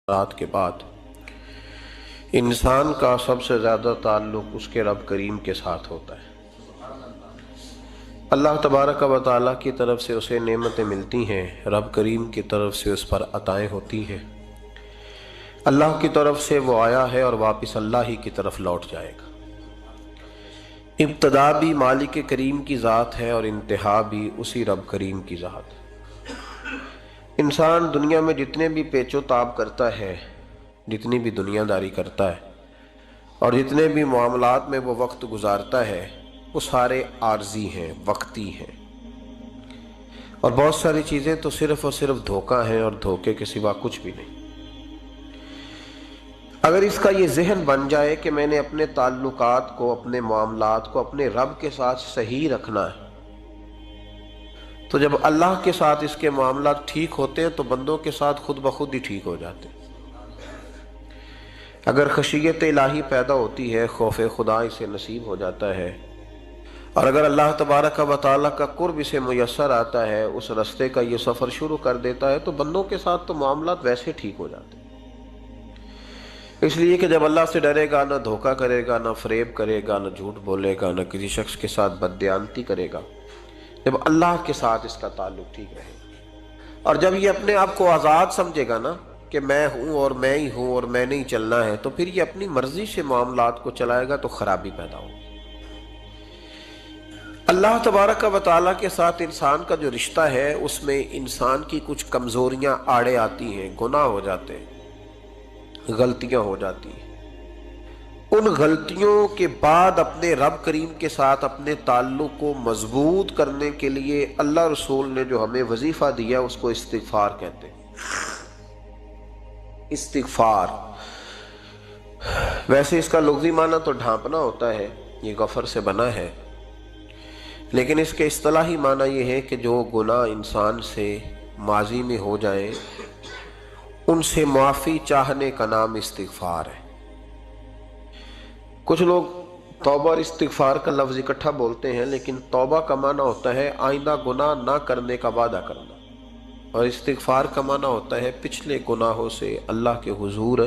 رات کے بعد انسان کا سب سے زیادہ تعلق اس کے رب کریم کے ساتھ ہوتا ہے۔ اللہ تبارک و تعالیٰ کی طرف سے اسے نعمتیں ملتی ہیں، رب کریم کی طرف سے اس پر عطائیں ہوتی ہیں۔ اللہ کی طرف سے وہ آیا ہے اور واپس اللہ ہی کی طرف لوٹ جائے گا۔ ابتدا بھی مالک کریم کی ذات ہے اور انتہا بھی اسی رب کریم کی ذات ہے۔ انسان دنیا میں جتنے بھی پیچ و تاب کرتا ہے، جتنی بھی دنیا داری کرتا ہے اور جتنے بھی معاملات میں وہ وقت گزارتا ہے، وہ سارے عارضی ہیں، وقتی ہیں، اور بہت ساری چیزیں تو صرف اور صرف دھوکہ ہیں اور دھوکے کے سوا کچھ بھی نہیں۔ اگر اس کا یہ ذہن بن جائے کہ میں نے اپنے تعلقات کو، اپنے معاملات کو اپنے رب کے ساتھ صحیح رکھنا ہے، تو جب اللہ کے ساتھ اس کے معاملات ٹھیک ہوتے ہیں تو بندوں کے ساتھ خود بخود ہی ٹھیک ہو جاتے ہیں۔ اگر خشیت الہی پیدا ہوتی ہے، خوف خدا اسے نصیب ہو جاتا ہے، اور اگر اللہ تبارک و تعالیٰ کا قرب اسے میسر آتا ہے، اس رستے کا یہ سفر شروع کر دیتا ہے، تو بندوں کے ساتھ تو معاملات ویسے ٹھیک ہو جاتے ہیں۔ اس لیے کہ جب اللہ سے ڈرے گا، نہ دھوکہ کرے گا، نہ فریب کرے گا، نہ جھوٹ بولے گا، نہ کسی شخص کے ساتھ بددیانتی کرے گا، جب اللہ کے ساتھ اس کا تعلق ٹھیک رہے گا، اور جب یہ اپنے آپ کو آزاد سمجھے گا نا کہ میں ہوں اور میں ہی ہوں اور میں نہیں چلنا ہے، تو پھر یہ اپنی مرضی سے معاملات کو چلائے گا تو خرابی پیدا ہوگی۔ اللہ تبارک و تعالیٰ کے ساتھ انسان کا جو رشتہ ہے، اس میں انسان کی کچھ کمزوریاں آڑے آتی ہیں، گناہ ہو جاتے ہیں، غلطیاں ہو جاتی ہیں۔ ان غلطیوں کے بعد اپنے رب کریم کے ساتھ اپنے تعلق کو مضبوط کرنے کے لیے اللہ رسول نے جو ہمیں وظیفہ دیا اس کو استغفار کہتے ہیں۔ استغفار ویسے اس کا لفظی معنی تو ڈھانپنا ہوتا ہے، یہ غفر سے بنا ہے، لیکن اس کے اصطلاحی معنی یہ ہے کہ جو گناہ انسان سے ماضی میں ہو جائیں ان سے معافی چاہنے کا نام استغفار ہے۔ کچھ لوگ توبہ اور استغفار کا لفظ اکٹھا بولتے ہیں، لیکن توبہ کا معنی ہوتا ہے آئندہ گناہ نہ کرنے کا وعدہ کرنا، اور استغفار کا معنی ہوتا ہے پچھلے گناہوں سے اللہ کے حضور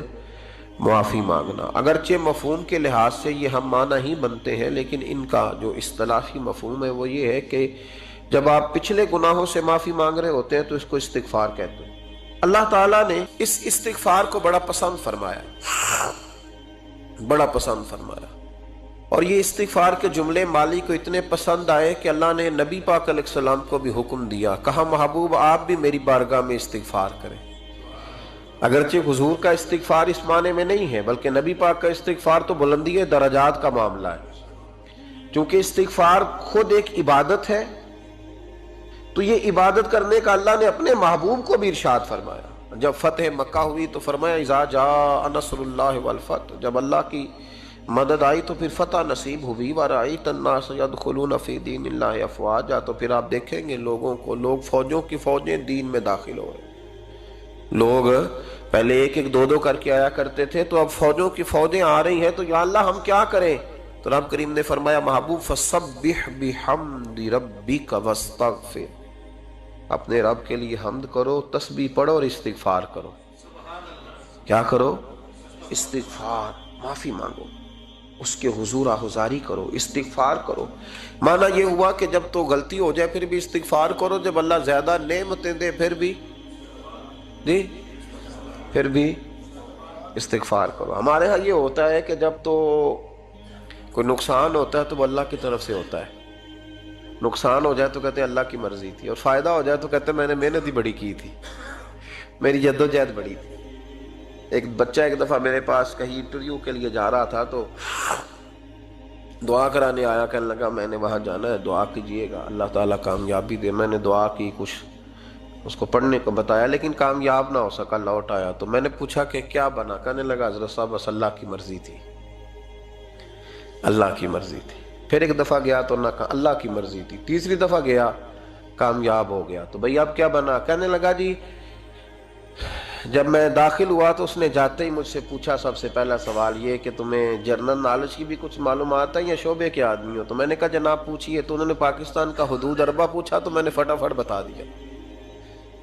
معافی مانگنا۔ اگرچہ مفہوم کے لحاظ سے یہ ہم معنی ہی بنتے ہیں، لیکن ان کا جو اصطلاحی مفہوم ہے وہ یہ ہے کہ جب آپ پچھلے گناہوں سے معافی مانگ رہے ہوتے ہیں تو اس کو استغفار کہتے ہیں۔ اللہ تعالیٰ نے اس استغفار کو بڑا پسند فرمایا، بڑا پسند فرمایا، اور یہ استغفار کے جملے مالی کو اتنے پسند آئے کہ اللہ نے نبی پاک علیہ السلام کو بھی حکم دیا، کہا محبوب آپ بھی میری بارگاہ میں استغفار کریں۔ اگرچہ حضور کا استغفار اس معنی میں نہیں ہے، بلکہ نبی پاک کا استغفار تو بلندی درجات کا معاملہ ہے، چونکہ استغفار خود ایک عبادت ہے، تو یہ عبادت کرنے کا اللہ نے اپنے محبوب کو بھی ارشاد فرمایا۔ جب فتح مکہ ہوئی تو فرمایا اذا جاء نصر اللہ والفتح، جب اللہ کی مدد آئی تو پھر فتح نصیب ہوئی، وَرَأَيْتَ النَّاسَ يَدْخُلُونَ فِي دِينِ اللَّهِ أَفْوَاجًا، تو پھر آپ دیکھیں گے لوگوں کو، لوگ فوجوں کی فوجیں دین میں داخل ہو رہے ہیں۔ لوگ پہلے ایک ایک دو دو کر کے آیا کرتے تھے، تو اب فوجوں کی فوجیں آ رہی ہیں، تو یا اللہ ہم کیا کریں؟ تو رب کریم نے فرمایا محبوب فَسَبِّحْ بِحَمْدِ رَبِّكَ وَاسْتَغْفِرْ، اپنے رب کے لیے حمد کرو، تسبیح پڑھو اور استغفار کرو۔ کیا کرو؟ استغفار، معافی مانگو، اس کے حضور آہذاری کرو، استغفار کرو۔ معنی یہ ہوا کہ جب تو غلطی ہو جائے پھر بھی استغفار کرو، جب اللہ زیادہ نعمتیں دے پھر بھی استغفار کرو۔ ہمارے ہاں یہ ہوتا ہے کہ جب تو کوئی نقصان ہوتا ہے تو وہ اللہ کی طرف سے ہوتا ہے، نقصان ہو جائے تو کہتے ہیں اللہ کی مرضی تھی، اور فائدہ ہو جائے تو کہتے ہیں میں نے محنت ہی بڑی کی تھی، میری جدوجہد بڑی تھی۔ ایک بچہ ایک دفعہ میرے پاس کہیں انٹرویو کے لیے جا رہا تھا، تو دعا کرانے آیا، کہنے لگا میں نے وہاں جانا ہے، دعا کیجئے گا اللہ تعالیٰ کامیابی دے۔ میں نے دعا کی، کچھ اس کو پڑھنے کو بتایا، لیکن کامیاب نہ ہو سکا، لوٹ آیا۔ تو میں نے پوچھا کہ کیا بنا؟ کہنے لگا حضرت صاحب بس اللہ کی مرضی تھی، اللہ کی مرضی تھی۔ پھر ایک دفعہ گیا تو نہ کہا اللہ کی مرضی تھی، تیسری دفعہ گیا کامیاب ہو گیا۔ تو بھئی اب کیا بنا؟ کہنے لگا جی جب میں داخل ہوا تو اس نے جاتے ہی مجھ سے پوچھا سب سے پہلا سوال یہ کہ تمہیں جنرل نالج کی بھی کچھ معلومات ہے یا شعبے کے آدمی ہو؟ تو میں نے کہا جناب پوچھئے۔ تو انہوں نے پاکستان کا حدود اربہ پوچھا تو میں نے فٹافٹ بتا دیا۔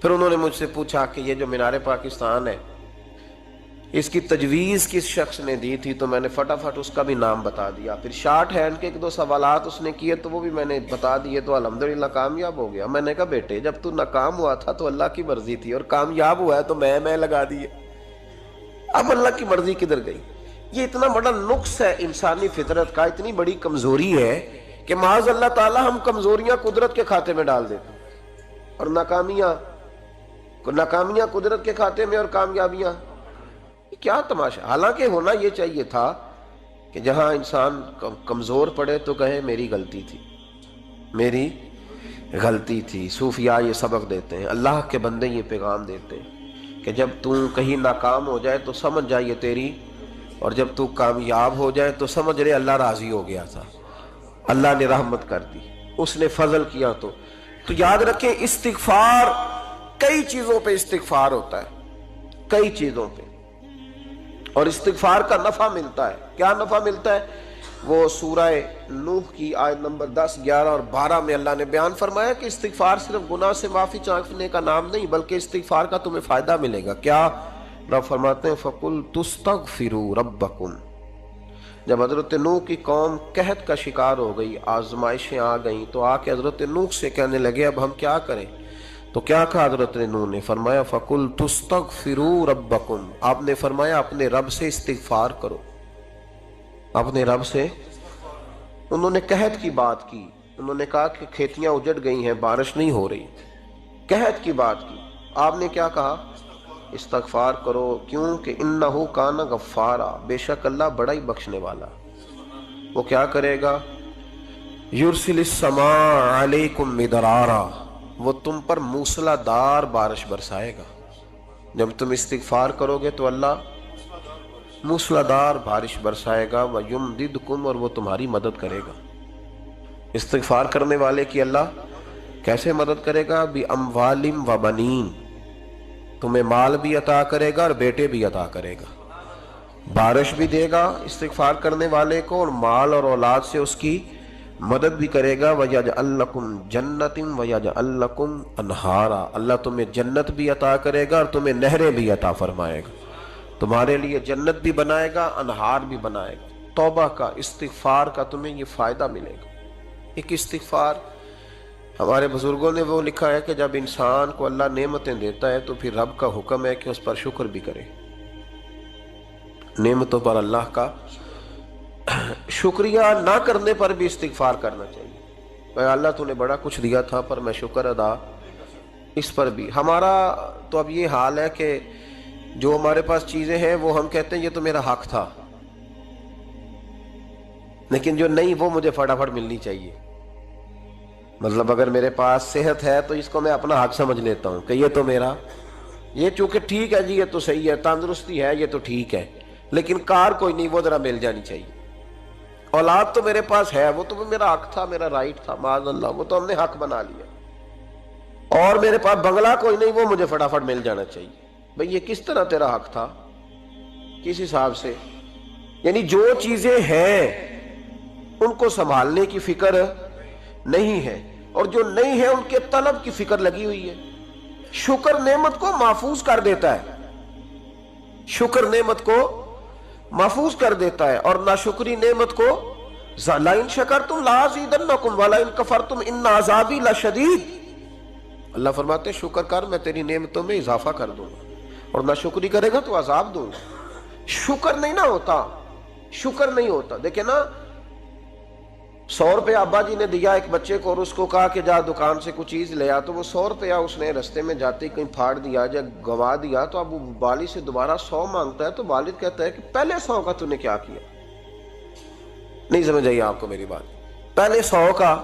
پھر انہوں نے مجھ سے پوچھا کہ یہ جو مینار پاکستان ہے اس کی تجویز کس شخص نے دی تھی تو میں نے فٹافٹ اس کا بھی نام بتا دیا. پھر شارٹ ہینڈ کے ایک دو سوالات اس نے کیے تو وہ بھی میں نے بتا دیے تو الحمدللہ کامیاب ہو گیا. میں نے کہا بیٹے جب تو ناکام ہوا تھا تو اللہ کی مرضی تھی اور کامیاب ہوا ہے تو میں لگا دیے. اب اللہ کی مرضی کدھر گئی؟ یہ اتنا بڑا نقص ہے انسانی فطرت کا، اتنی بڑی کمزوری ہے کہ معاذ اللہ تعالی ہم کمزوریاں قدرت کے کھاتے میں ڈال دیتے ہیں اور ناکامیاں قدرت کے کھاتے میں اور کامیابیاں. کیا تماشا! حالانکہ ہونا یہ چاہیے تھا کہ جہاں انسان کمزور پڑے تو کہے میری غلطی تھی، میری غلطی تھی. صوفیاء یہ سبق دیتے ہیں، اللہ کے بندے یہ پیغام دیتے ہیں کہ جب تو کہیں ناکام ہو جائے تو سمجھ جائے تیری، اور جب تو کامیاب ہو جائے تو سمجھ رہے اللہ راضی ہو گیا تھا، اللہ نے رحمت کر دی، اس نے فضل کیا. تو یاد رکھیں استغفار، کئی چیزوں پہ استغفار ہوتا ہے، کئی چیزوں پہ، اور استغفار کا نفع ملتا ہے. کیا نفع ملتا ہے؟ وہ سورہ نوح کی آیت نمبر 10، 11 اور 12 میں اللہ نے بیان فرمایا کہ استغفار صرف گناہ سے معافی چاہنے کا نام نہیں بلکہ استغفار کا تمہیں فائدہ ملے گا. کیا؟ رب فرماتے ہیں فَقُلْتُ اسْتَغْفِرُوا رَبَّكُمْ. جب حضرت نوح کی قوم قحط کا شکار ہو گئی، آزمائشیں آ گئیں، تو آ کے حضرت نوح سے کہنے لگے اب ہم کیا کریں؟ تو کیا کہا حضرت نوح نے؟ فرمایا فَقُلْتُ اسْتَغْفِرُوا رَبَّكُمْ. آپ نے فرمایا اپنے رب سے استغفار کرو، اپنے رب سے. انہوں نے قحط کی بات کی، انہوں نے کہا کہ کھیتیاں اجڑ گئی ہیں، بارش نہیں ہو رہی، قحط کی بات کی. آپ نے کیا کہا؟ استغفار کرو. کیوں کہ انہو کان غفارا، بے شک اللہ بڑا ہی بخشنے والا. وہ کیا کرے گا؟ یرسل السماء علیکم مدرارا، وہ تم پر موسلا دار بارش برسائے گا. جب تم استغفار کرو گے تو اللہ موسلا دار بارش برسائے گا. وَيُمْدِدْكُمْ، اور وہ تمہاری مدد کرے گا. استغفار کرنے والے کی اللہ کیسے مدد کرے گا؟ بِأَمْوَالٍ وَبَنِينَ، تمہیں مال بھی عطا کرے گا اور بیٹے بھی عطا کرے گا. بارش بھی دے گا استغفار کرنے والے کو، اور مال اور اولاد سے اس کی مدد بھی کرے گا. وَيَجْعَلْ لَكُمْ جَنَّةٍ وَيَجْعَلْ لَكُمْ أَنْهَارًا، اللہ تمہیں جنت بھی عطا کرے گا اور تمہیں نہریں بھی عطا فرمائے گا. تمہارے لیے جنت بھی بنائے گا، انہار بھی بنائے گا. توبہ کا، استغفار کا تمہیں یہ فائدہ ملے گا. ایک استغفار، ہمارے بزرگوں نے وہ لکھا ہے کہ جب انسان کو اللہ نعمتیں دیتا ہے تو پھر رب کا حکم ہے کہ اس پر شکر بھی کرے. نعمتوں پر اللہ کا شکریہ نہ کرنے پر بھی استغفار کرنا چاہیے. اے اللہ تو نے بڑا کچھ دیا تھا پر میں شکر ادا اس پر بھی. ہمارا تو اب یہ حال ہے کہ جو ہمارے پاس چیزیں ہیں وہ ہم کہتے ہیں یہ تو میرا حق تھا، لیکن جو نہیں وہ مجھے فٹافٹ ملنی چاہیے. مطلب اگر میرے پاس صحت ہے تو اس کو میں اپنا حق سمجھ لیتا ہوں کہ یہ تو میرا، یہ چونکہ ٹھیک ہے جی، یہ تو صحیح ہے، تندرستی ہے یہ تو ٹھیک ہے، لیکن کار کوئی نہیں، وہ ذرا مل جانی چاہیے. اولاد تو میرے پاس ہے، وہ تو میرا حق تھا، میرا رائٹ تھا، معاذ اللہ وہ تو ہم نے حق بنا لیا. اور میرے پاس بنگلہ کوئی نہیں، وہ مجھے فٹافٹ مل جانا چاہیے. بھئی یہ کس طرح تیرا حق تھا؟ کس حساب سے؟ یعنی جو چیزیں ہیں ان کو سنبھالنے کی فکر نہیں ہے، اور جو نہیں ہے ان کے طلب کی فکر لگی ہوئی ہے. شکر نعمت کو محفوظ کر دیتا ہے، شکر نعمت کو محفوظ کر دیتا ہے، اور ناشکری نعمت کو لَئِن شَكَرْتُمْ لَأَزِيدَنَّكُمْ وَلَئِن كَفَرْتُمْ إِنَّ عَذَابِي لَشَدِيدٌ. اللہ فرماتے ہیں شکر کر، میں تیری نعمتوں میں اضافہ کر دوں گا، اور ناشکری کرے گا تو عذاب دوں گا. شکر نہیں نہ ہوتا، شکر نہیں ہوتا. دیکھیں نا، 100 روپے ابا جی نے دیا ایک بچے کو اور اس کو کہا کہ جا دکان سے کچھ چیز لے آ، تو وہ 100 روپیہ اس نے رستے میں جاتے کہیں پھاڑ دیا یا گوا دیا، تو اب وہ والد سے دوبارہ 100 مانگتا ہے. تو والد کہتا ہے کہ پہلے 100 کا تو نے کیا کیا؟ نہیں سمجھ آئی آپ کو میری بات؟ پہلے 100 کا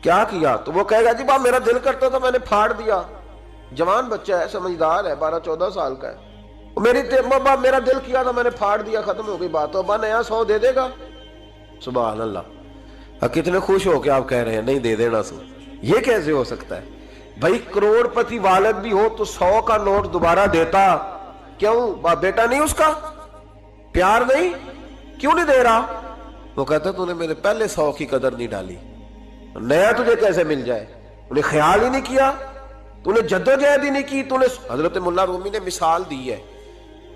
کیا کیا؟ تو وہ کہے گا جی میرا دل کرتا تھا میں نے پھاڑ دیا. جوان بچہ ہے، سمجھدار ہے، 12-14 سال کا ہے. میرا دل کیا تھا میں نے پھاڑ دیا، ختم ہو گئی بات. ابا نیا 100 دے دے گا. سبحان اللہ. کتنے خوش ہو کے آپ کہہ رہے ہیں نہیں دے دینا سو. یہ کیسے ہو سکتا ہے بھائی؟ کروڑ پتی والد بھی ہو تو 100 کا نوٹ دوبارہ دیتا کیوں؟ بیٹا نہیں اس کا؟ پیار نہیں؟ کیوں نہیں دے رہا؟ وہ کہتا تو نے میرے پہلے 100 کی قدر نہیں ڈالی، نیا تجھے کیسے مل جائے؟ انہیں خیال ہی نہیں کیا، تو نے جدوجہد ہی نہیں کی. تو نے حضرت مولا رومی نے مثال دی ہے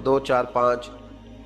2 4 5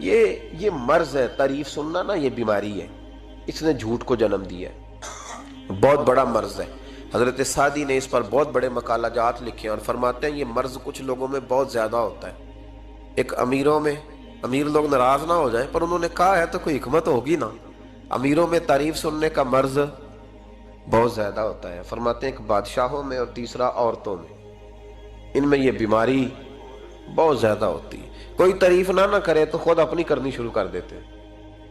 یہ مرض ہے، تعریف سننا نا یہ بیماری ہے، اس نے جھوٹ کو جنم دیا ہے، بہت بڑا مرض ہے۔ حضرت سعدی نے اس پر بہت بڑے مقالہ جات لکھے اور فرماتے ہیں یہ مرض کچھ لوگوں میں بہت زیادہ ہوتا ہے۔ ایک امیروں میں، امیر لوگ ناراض نہ ہو جائیں پر انہوں نے کہا ہے تو کوئی حکمت ہوگی نا، امیروں میں تعریف سننے کا مرض بہت زیادہ ہوتا ہے۔ فرماتے ہیں ایک بادشاہوں میں اور تیسرا عورتوں میں، ان میں یہ بیماری بہت زیادہ ہوتی ہے۔ کوئی تعریف نہ کرے تو خود اپنی کرنی شروع کر دیتے ہیں،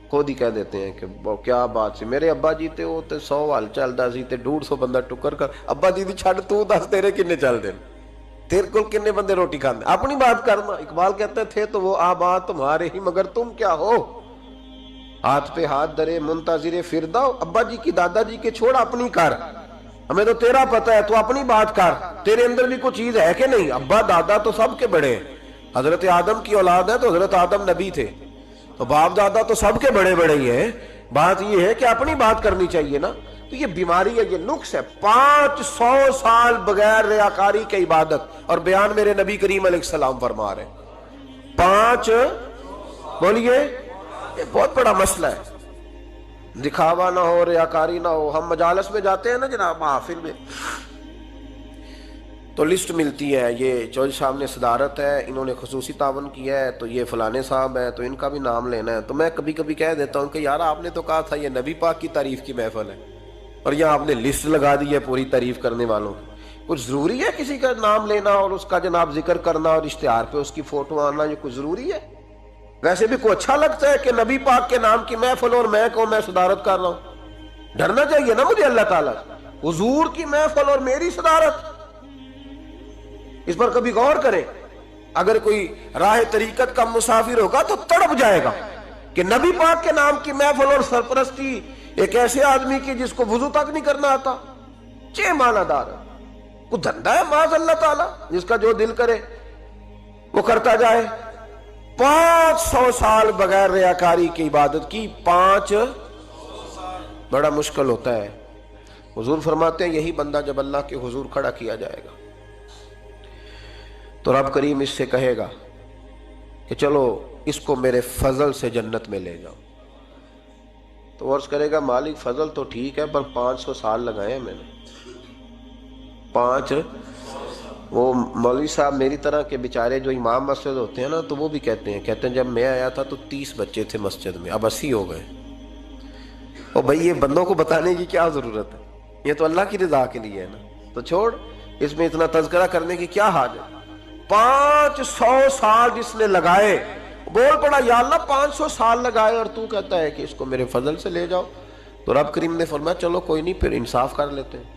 خود ہی کہہ دیتے ہیں کہ کیا بات سی، میرے ابا جی تے وہ تے 100 حال چلدا سی تے 150 بندہ ٹکر کر، ابا جی دی چھڈ تو دس تیرے کنے چل دے، تیرے کول کنے بندے روٹی کھاندے، اپنی بات کرنا۔ اقبال کہتے تھے تو وہ آبا تمہارے ہی مگر تم کیا ہو، ہاتھ پہ ہاتھ درے منتظر فردا، ابا جی کی دادا جی کے چھوڑ اپنی کر، ہمیں تو تیرا پتہ ہے تو اپنی بات کر، تیرے اندر بھی کوئی چیز ہے کہ نہیں۔ ابا دادا تو سب کے بڑے ہیں، حضرت آدم کی اولاد ہے تو حضرت آدم نبی تھے، تو باپ دادا تو سب کے بڑے بڑے ہی ہیں، بات یہ ہے کہ اپنی بات کرنی چاہیے نا۔ تو یہ بیماری ہے، یہ نقص ہے۔ 500 سال بغیر ریاکاری کی عبادت، اور بیان میرے نبی کریم علیہ السلام فرما رہے ہیں 5، بولیے، یہ بہت بڑا مسئلہ ہے۔ دکھاوا نہ ہو، ریاکاری نہ ہو۔ ہم مجالس میں جاتے ہیں نا جناب، محافل میں، تو لسٹ ملتی ہے، یہ چودھری صاحب نے صدارت ہے، انہوں نے خصوصی تعاون کیا ہے، تو یہ فلانے صاحب ہے تو ان کا بھی نام لینا ہے۔ تو میں کبھی کبھی کہہ دیتا ہوں کہ یار آپ نے تو کہا تھا یہ نبی پاک کی تعریف کی محفل ہے، اور یہاں آپ نے لسٹ لگا دی ہے پوری تعریف کرنے والوں کی۔ کچھ ضروری ہے کسی کا نام لینا اور اس کا جناب ذکر کرنا اور اشتہار پہ اس کی فوٹو آنا، یہ کچھ ضروری ہے؟ ویسے بھی کوئی اچھا لگتا ہے کہ نبی پاک کے نام کی محفل اور میں صدارت کر رہا ہوں؟ ڈرنا چاہیے نا مجھے اللہ تعالیٰ، حضور کی محفل اور میری صدارت، اس پر کبھی غور کریں۔ اگر کوئی راہ طریقت کا مسافر ہوگا تو تڑپ جائے گا کہ نبی پاک کے نام کی محفل اور سرپرستی ایک ایسے آدمی کی جس کو وضو تک نہیں کرنا آتا، چھ معنی دار ہے، کوئی دھندا ہے معاذ اللہ تعالیٰ، جس کا جو دل کرے وہ کرتا جائے۔ 500 سال بغیر ریاکاری کی عبادت کی، 5 بڑا مشکل ہوتا ہے۔ حضور فرماتے ہیں یہی بندہ جب اللہ کے حضور کھڑا کیا جائے گا تو رب کریم اس سے کہے گا کہ چلو اس کو میرے فضل سے جنت میں لے جاؤ، تو عرض کرے گا مالک فضل تو ٹھیک ہے پر 500 سال لگائے ہیں میں نے، 5۔ وہ مولوی صاحب میری طرح کے بیچارے جو امام مسجد ہوتے ہیں نا، تو وہ بھی کہتے ہیں جب میں آیا تھا تو 30 بچے تھے مسجد میں، اب 80 ہو گئے۔ اور بھائی یہ بندوں کو بتانے کی کیا ضرورت ہے، یہ تو اللہ کی رضا کے لیے ہے نا، تو چھوڑ اس میں اتنا تذکرہ کرنے کی کیا حاجت۔ 500 سال جس نے لگائے، بول پڑا یا اللہ 500 سال لگائے اور تو کہتا ہے کہ اس کو میرے فضل سے لے جاؤ، تو رب کریم نے فرمایا چلو کوئی نہیں، پھر انصاف کر لیتے ہیں،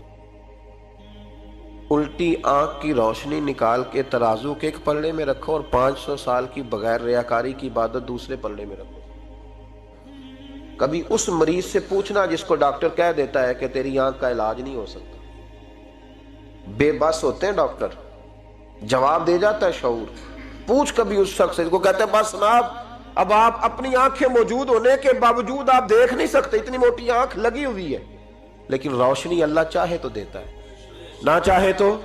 الٹی آنکھ کی روشنی نکال کے ترازو کے ایک پلڑے میں رکھو اور 500 سال کی بغیر ریاکاری کی عبادت دوسرے پلڑے میں رکھو۔ کبھی اس مریض سے پوچھنا جس کو ڈاکٹر کہہ دیتا ہے کہ تیری آنکھ کا علاج نہیں ہو سکتا، بے بس ہوتے ہیں ڈاکٹر، جواب دے جاتا ہے شعور۔ پوچھ کبھی اس شخص سے کو کہتے ہیں بس جناب اب آپ اپنی آنکھیں موجود ہونے کے باوجود آپ دیکھ نہیں سکتے، اتنی موٹی آنکھ لگی ہوئی ہے، لیکن روشنی اللہ چاہے تو دیتا ہے، نہ چاہے تو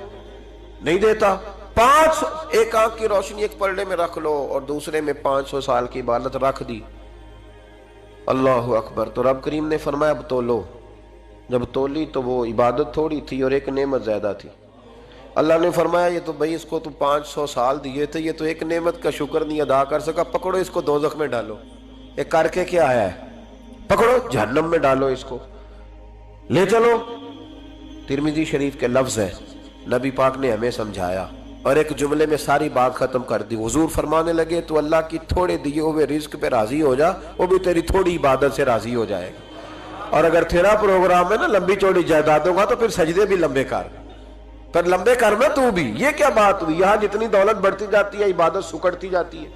نہیں دیتا۔ 5 ایک آنکھ کی روشنی ایک پلڑے میں رکھ لو اور دوسرے میں 500 سال کی عبادت رکھ دی، اللہ اکبر۔ تو رب کریم نے فرمایا اب تولو، جب تولی تو وہ عبادت تھوڑی تھی اور ایک نعمت زیادہ تھی۔ اللہ نے فرمایا یہ تو بھائی اس کو تو 500 سال دیے تھے، یہ تو ایک نعمت کا شکر نہیں ادا کر سکا، پکڑو اس کو دوزخ میں ڈالو۔ یہ کر کے کیا آیا ہے، پکڑو جہنم میں ڈالو اس کو، لے چلو۔ ترمذی شریف کے لفظ ہے، نبی پاک نے ہمیں سمجھایا اور ایک جملے میں ساری بات ختم کر دی۔ حضور فرمانے لگے تو اللہ کی تھوڑے دیے ہوئے رزق پہ راضی ہو جا، وہ بھی تیری تھوڑی عبادت سے راضی ہو جائے گا۔ اور اگر تیرا پروگرام ہے نا لمبی چوڑی جائیدادوں کا، تو پھر سجدے بھی لمبے کر، پھر لمبے کرنا تو بھی۔ یہ کیا بات ہوئی، یہاں جتنی دولت بڑھتی جاتی ہے عبادت سکڑتی جاتی ہے،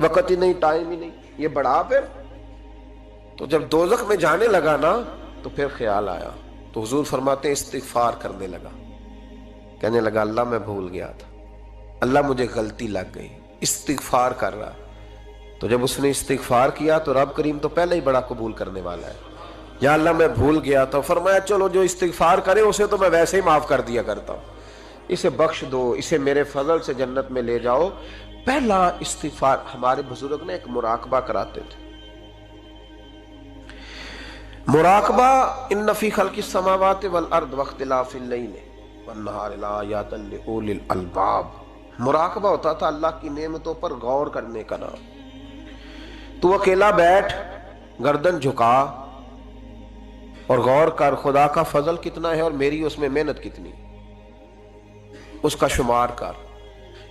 وقت ہی نہیں، ٹائم ہی نہیں، یہ بڑھا پھر۔ تو جب دوزخ میں جانے لگا نا تو پھر خیال آیا، تو حضور فرماتے ہیں استغفار کرنے لگا، کہنے لگا اللہ میں بھول گیا تھا، اللہ مجھے غلطی لگ گئی، استغفار کر رہا۔ تو جب اس نے استغفار کیا تو رب کریم تو پہلے ہی بڑا قبول کرنے والا ہے، یا اللہ میں بھول گیا تو فرمایا چلو جو استغفار کرے اسے تو میں ویسے ہی معاف کر دیا کرتا ہوں، اسے بخش دو، اسے میرے فضل سے جنت میں لے جاؤ۔ پہلا استغفار ہمارے بزرگ نے ایک مراقبہ کراتے تھے. مراقبہ ان فی خلق السماوات والارض واختلاف اللیل والنہار لآیات لأولی الالباب. مراقبہ ہوتا تھا اللہ کی نعمتوں پر غور کرنے کا نام. تو اکیلا بیٹھ، گردن جھکا اور غور کر خدا کا فضل کتنا ہے اور میری اس میں محنت کتنی، اس کا شمار کر.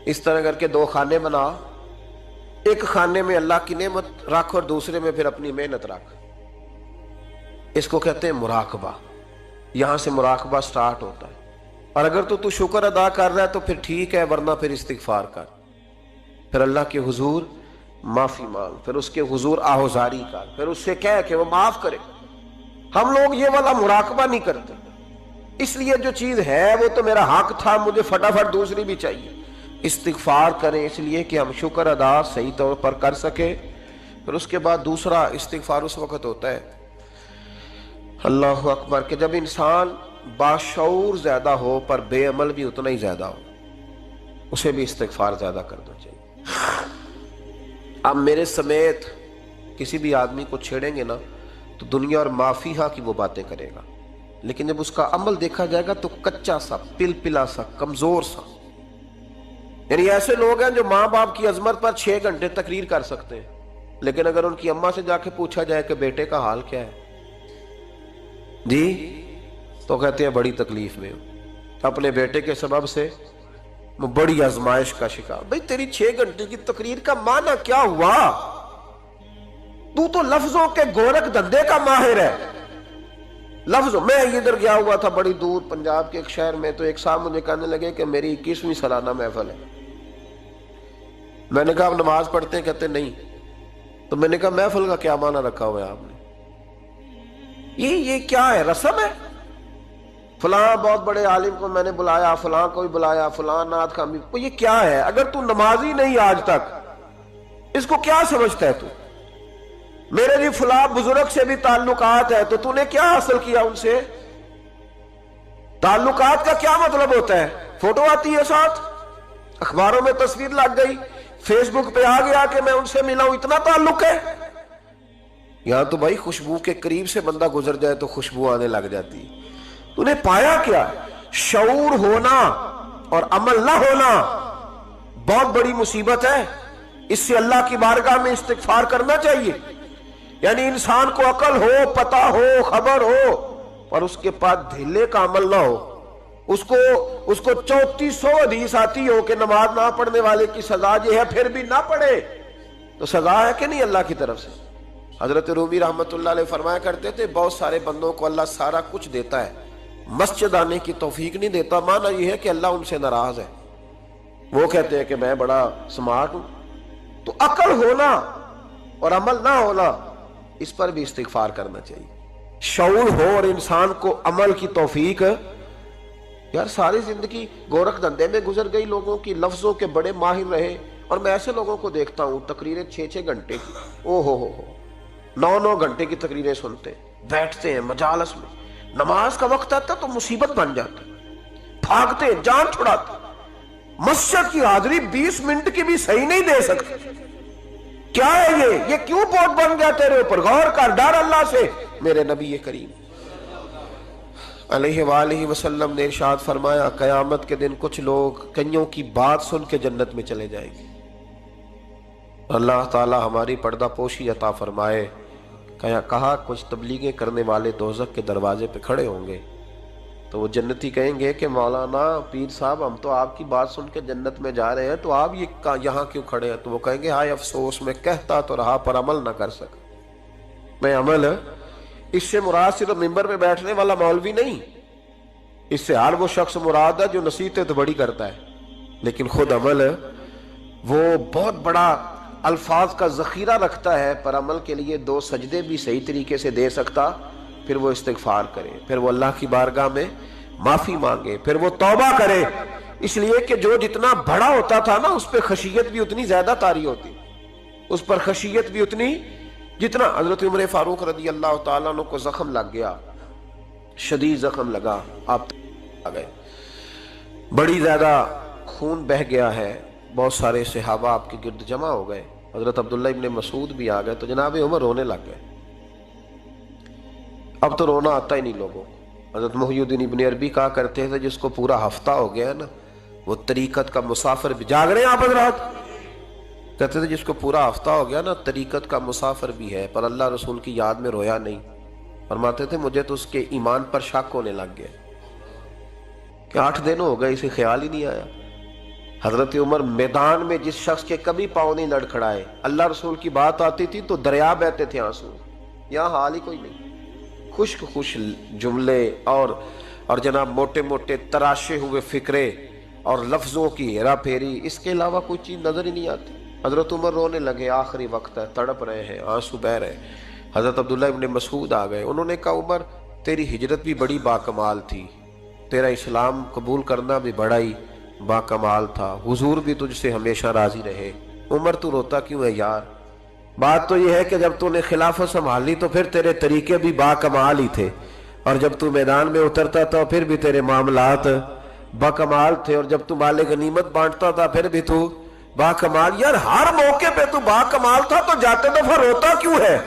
اس طرح کر کے دو خانے بنا، ایک خانے میں اللہ کی نعمت رکھ اور دوسرے میں پھر اپنی محنت رکھ. اس کو کہتے ہیں مراقبہ. یہاں سے مراقبہ سٹارٹ ہوتا ہے. اور اگر تو شکر ادا کر رہا ہے تو پھر ٹھیک ہے، ورنہ پھر استغفار کر، پھر اللہ کے حضور معافی مانگ، پھر اس کے حضور آہوزاری کر، پھر اس سے کہہ کہ وہ معاف کرے. ہم لوگ یہ والا مراقبہ نہیں کرتے، اس لیے جو چیز ہے وہ تو میرا حق تھا، مجھے فٹافٹ دوسری بھی چاہیے. استغفار کریں اس لیے کہ ہم شکر ادا صحیح طور پر کر سکے. پھر اس کے بعد دوسرا استغفار اس وقت ہوتا ہے اللہ اکبر کہ جب انسان باشعور زیادہ ہو پر بے عمل بھی اتنا ہی زیادہ ہو، اسے بھی استغفار زیادہ کرنا چاہیے. اب میرے سمیت کسی بھی آدمی کو چھیڑیں گے نا تو دنیا اور مافیہ کی وہ باتیں کرے گا، لیکن جب اس کا عمل دیکھا جائے گا تو کچا سا، پلپلا سا، کمزور سا. یعنی ایسے لوگ ہیں جو ماں باپ کی عظمت پر 6 گھنٹے تقریر کر سکتے ہیں، لیکن اگر ان کی اماں سے جا کے پوچھا جائے کہ بیٹے کا حال کیا ہے جی، تو کہتے ہیں بڑی تکلیف میں ہوں، اپنے بیٹے کے سبب سے بڑی آزمائش کا شکار. بھئی تیری 6 گھنٹے کی تقریر کا معنی کیا ہوا؟ تو لفظوں کے گورکھ دھندے کا ماہر ہے. لفظوں میں ادھر گیا ہوا تھا بڑی دور پنجاب کے ایک شہر میں، تو ایک صاحب مجھے کہنے لگے کہ میری 21ویں سالانہ محفل ہے. میں نے کہا آپ نماز پڑھتے ہیں؟ کہتے نہیں. تو میں نے کہا محفل کا کیا معنی رکھا ہوا ہے آپ نے؟ یہ کیا ہے؟ رسم ہے؟ فلاں بہت بڑے عالم کو میں نے بلایا، فلاں کو بھی بلایا، فلاں نعت خواہ بھی. یہ کیا ہے؟ اگر تو نمازی نہیں آج تک، اس کو کیا سمجھتا ہے تو؟ میرے بھی فلاں بزرگ سے بھی تعلقات ہے، تو نے کیا حاصل کیا ان سے؟ تعلقات کا کیا مطلب ہوتا ہے؟ فوٹو آتی ہے ساتھ، اخباروں میں تصویر لگ گئی، فیس بک پہ آ گیا کہ میں ان سے ملا ہوں، اتنا تعلق ہے؟ یہاں تو بھائی خوشبو کے قریب سے بندہ گزر جائے تو خوشبو آنے لگ جاتی. تو نے پایا کیا؟ شعور ہونا اور عمل نہ ہونا بہت بڑی مصیبت ہے. اس سے اللہ کی بارگاہ میں استغفار کرنا چاہیے. یعنی انسان کو عقل ہو، پتہ ہو، خبر ہو، اور اس کے پاس دھیلے کا عمل نہ ہو. اس کو 3400 حدیث آتی ہو کہ نماز نہ پڑھنے والے کی سزا یہ ہے، پھر بھی نہ پڑھے تو سزا ہے کہ نہیں اللہ کی طرف سے؟ حضرت رومی رحمت اللہ علیہ فرمایا کرتے تھے بہت سارے بندوں کو اللہ سارا کچھ دیتا ہے، مسجد آنے کی توفیق نہیں دیتا. معنی یہ ہے کہ اللہ ان سے ناراض ہے. وہ کہتے ہیں کہ میں بڑا سمارٹ ہوں. تو عقل ہونا اور عمل نہ ہونا، اس پر بھی استغفار کرنا چاہیے. شعور ہو اور انسان کو عمل کی توفیق. یار ساری زندگی گورکھ دھندے میں گزر گئی لوگوں کی، لفظوں کے بڑے ماہر رہے، اور میں ایسے لوگوں کو دیکھتا ہوں تقریریں 6 گھنٹے کی، او ہو 9 گھنٹے کی تقریریں سنتے بیٹھتے ہیں مجالس میں. نماز کا وقت آتا تو مصیبت بن جاتا، بھاگتے ہیں، جان چھڑاتے. مسجد کی حاضری 20 منٹ کی بھی صحیح نہیں دے سکتے. کیا ہے یہ کیوں بہت بن گیا تیرے اوپر؟ غور کر، ڈر اللہ سے. میرے نبی کریم علیہ وآلہ وسلم نے ارشاد فرمایا قیامت کے دن کچھ لوگ کئیوں کی بات سن کے جنت میں چلے جائیں گے. اللہ تعالی ہماری پردہ پوشی عطا فرمائے. کہا کچھ تبلیغیں کرنے والے دوزخ کے دروازے پہ کھڑے ہوں گے تو وہ جنتی کہیں گے کہ مولانا پیر صاحب ہم تو آپ کی بات سن کے جنت میں جا رہے ہیں، تو آپ یہاں کیوں کھڑے ہیں؟ تو وہ کہیں گے ہائے افسوس، میں کہتا تو رہا پر عمل نہ کر سکا. میں عمل، اس سے مراد صرف ممبر پہ بیٹھنے والا مولوی نہیں، اس سے ہر وہ شخص مراد ہے جو نصیحتیں تو بڑی کرتا ہے لیکن خود عمل وہ بہت بڑا الفاظ کا ذخیرہ رکھتا ہے، پر عمل کے لیے 2 سجدے بھی صحیح طریقے سے دے سکتا. پھر وہ استغفار کرے، پھر وہ اللہ کی بارگاہ میں معافی مانگے، پھر وہ توبہ کرے. اس لیے کہ جو جتنا بڑا ہوتا تھا نا اس پہ خشیت بھی اتنی زیادہ طاری ہوتی، اس پر خشیت بھی اتنی جتنا. حضرت عمر فاروق رضی اللہ تعالیٰ عنہ کو زخم لگ گیا، شدید زخم لگا، آپ آ گئے، بڑی زیادہ خون بہ گیا ہے، بہت سارے صحابہ آپ کے گرد جمع ہو گئے، حضرت عبداللہ ابن مسعود بھی آ گئے، تو جناب عمر رونے لگ گئے۔ اب تو رونا آتا ہی نہیں لوگوں کو۔ حضرت محی الدین ابن عربی کہا کرتے تھے جس کو پورا ہفتہ ہو گیا نا وہ طریقت کا مسافر بھی، جاگ رہے ہیں آپ حضرات؟ کہتے تھے جس کو پورا ہفتہ ہو گیا نا طریقت کا مسافر بھی ہے، پر اللہ رسول کی یاد میں رویا نہیں۔ فرماتے تھے مجھے تو اس کے ایمان پر شک ہونے لگ گیا کہ 8 دن ہو گئے، اسے خیال ہی نہیں آیا۔ حضرت عمر میدان میں جس شخص کے کبھی پاؤں نہیں لڑکھڑائے، اللہ رسول کی بات آتی تھی تو دریا بہتے تھے آنسو، یہاں حال ہی کوئی نہیں۔ خشک جملے اور جناب موٹے موٹے تراشے ہوئے فکرے اور لفظوں کی ہیرا پھیری، اس کے علاوہ کوئی چیز نظر ہی نہیں آتی۔ حضرت عمر رونے لگے، آخری وقت ہے، تڑپ رہے ہیں، آنسو بہ رہے ہیں۔ حضرت عبداللہ ابن مسعود آ گئے، انہوں نے کہا عمر تیری ہجرت بھی بڑی باکمال تھی، تیرا اسلام قبول کرنا بھی بڑا ہی باکمال تھا، حضور بھی تجھ سے ہمیشہ راضی رہے۔ عمر تو روتا کیوں ہے یار؟ بات تو یہ ہے کہ جب تو نے خلافت سنبھالی تو پھر تیرے طریقے بھی باکمال ہی تھے، اور جب تو میدان میں اترتا تھا پھر بھی تیرے معاملات باکمال تھے، اور جب تو مال غنیمت بانٹتا تھا پھر بھی تو باکمال۔ یار ہر موقع پہ تو باکمال تھا تو جاتے دفعہ روتا کیوں ہے؟